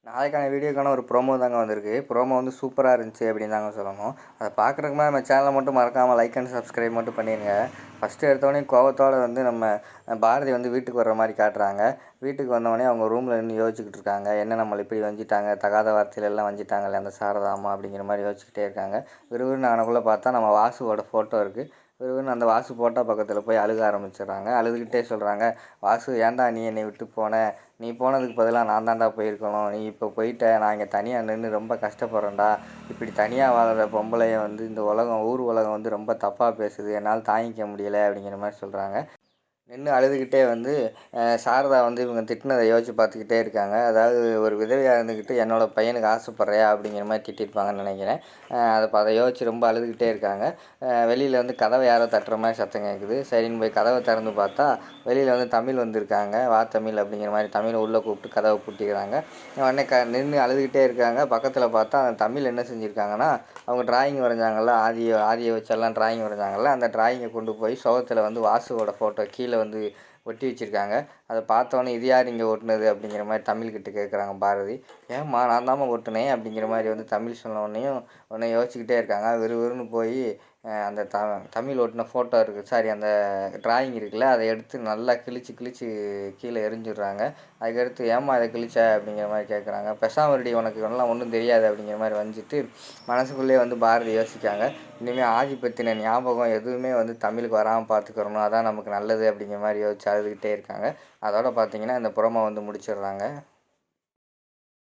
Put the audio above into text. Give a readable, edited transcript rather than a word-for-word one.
நாளைக்கான வீடியோக்கான ஒரு ப்ரோமோ தாங்க வந்திருக்கு. ப்ரோமோ வந்து சூப்பரா இருந்துச்சு அப்படின்னு தாங்க சொல்லணும். அத பார்க்குறதுக்கு முன்னாடி நம்ம சேனலை மட்டும் மறக்காமல் லைக் அண்ட் சப்ஸ்கிரைப் மட்டும் பண்ணிடுங்க. ஃபஸ்ட்டு எடுத்தோடனே கோவத்தோடு வந்து நம்ம பாரதி வந்து வீட்டுக்கு வர்ற மாதிரி காட்டுறாங்க. வீட்டுக்கு வந்தோடனே அவங்க ரூமில் நின்று யோசிச்சுக்கிட்டு இருக்காங்க. என்ன நம்மளை இப்படி வஞ்சிட்டாங்க, தகாத வார்த்தையிலெல்லாம் வஞ்சிட்டாங்களே அந்த சாரதாம்மா அப்படிங்கிற மாதிரி யோசிச்சுக்கிட்டே இருக்காங்க. விறுவிறுன்னு ஆனக்குள்ளே பார்த்தா நம்ம வாசுவோட ஃபோட்டோ இருக்குது. விறுவிறுன்னு அந்த வாசு ஃபோட்டோ பக்கத்தில் போய் அழுக ஆரம்பிச்சிடுறாங்க. அழுதுகிட்டே சொல்கிறாங்க, வாசு ஏன்டா நீ என்னை விட்டு போன, நீ போனதுக்கு பதிலாக நான் தான்டா போயிருக்கணும், நீ இப்போ போயிட்ட, நான் இங்கே தனியாக நின்று ரொம்ப கஷ்டப்படுறேன்டா, இப்படி தனியாக வாழ்கிற பொம்பளைய வந்து இந்த உலகம் ஊர் உலகம் வந்து ரொம்ப தப்பாக பேசுது, என்னால் தாங்கிக்க முடியலை அப்படிங்கிற மாதிரி சொல்கிறாங்க. நின்று அழுதுகிட்டே வந்து சாரதா வந்து இவங்க திட்டினதை யோசிச்சு பார்த்துக்கிட்டே இருக்காங்க. அதாவது ஒரு விதவையாக இருந்துக்கிட்டு என்னோடய பையனுக்கு ஆசைப்பட்றியா அப்படிங்கிற மாதிரி திட்டிருப்பாங்கன்னு நினைக்கிறேன். அதை யோசிச்சு ரொம்ப அழுதுகிட்டே இருக்காங்க. வெளியில் வந்து கதவை யாரோ தட்டுற மாதிரி சத்தம் கேட்குது. சரின்னு போய் கதவை திறந்து பார்த்தா வெளியில் வந்து தமிழ் வந்திருக்காங்க. வா தமிழ் அப்படிங்கிற மாதிரி தமிழை உள்ளே கூப்பிட்டு கதவை பூட்டிக்கிறாங்க. உடனே நின்று அழுதுகிட்டே இருக்காங்க. பக்கத்தில் பார்த்தா அந்த தமிழ் என்ன செஞ்சுருக்காங்கன்னா, அவங்க டிராயிங் வரைஞ்சாங்கள்ல, ஆதியை வச்செல்லாம் டிராயிங் வரைஞ்சாங்கள்ல, அந்த டிராயிங்கை கொண்டு போய் சுவத்தில் வந்து வாசுவோட ஃபோட்டோ கீழே வந்து ஒட்டி வச்சுருக்காங்க. அதை பார்த்தோன்னே இது யார் இங்கே ஒட்டுனது அப்படிங்கிற மாதிரி தமிழ்கிட்ட கேட்குறாங்க பாரதி. ஏம்மா நான் தாம்மா ஒட்டுனேன் அப்படிங்கிற மாதிரி வந்து தமிழ் சொன்னோடனையும் உடனே யோசிச்சுக்கிட்டே இருக்காங்க. விறுவிறுன்னு போய் அந்த தமிழ் ஒட்டின ஃபோட்டோ இருக்குது, சாரி அந்த டிராயிங் இருக்குல்ல, அதை எடுத்து நல்லா கிழிச்சு கீழே எறிஞ்சிடுறாங்க. அதுக்கடுத்து ஏம்மா அதை கிழிச்ச அப்படிங்கிற மாதிரி கேட்குறாங்க. பெசாமருடி உனக்கு எல்லாம் ஒன்றும் தெரியாது அப்படிங்கிற மாதிரி வந்துட்டு மனசுக்குள்ளேயே வந்து பாரதி யோசிக்காங்க. இனிமேல் ஆதி பற்றின ஞாபகம் எதுவுமே வந்து தமிழுக்கு வராமல் பார்த்துக்கிறணும், அதான் நமக்கு நல்லது அப்படிங்கிற மாதிரி யோசிச்சு அழுதுகிட்டே இருக்காங்க. அதோட பார்த்தீங்கன்னா இந்த புறமா வந்து முடிச்சிடுறாங்க.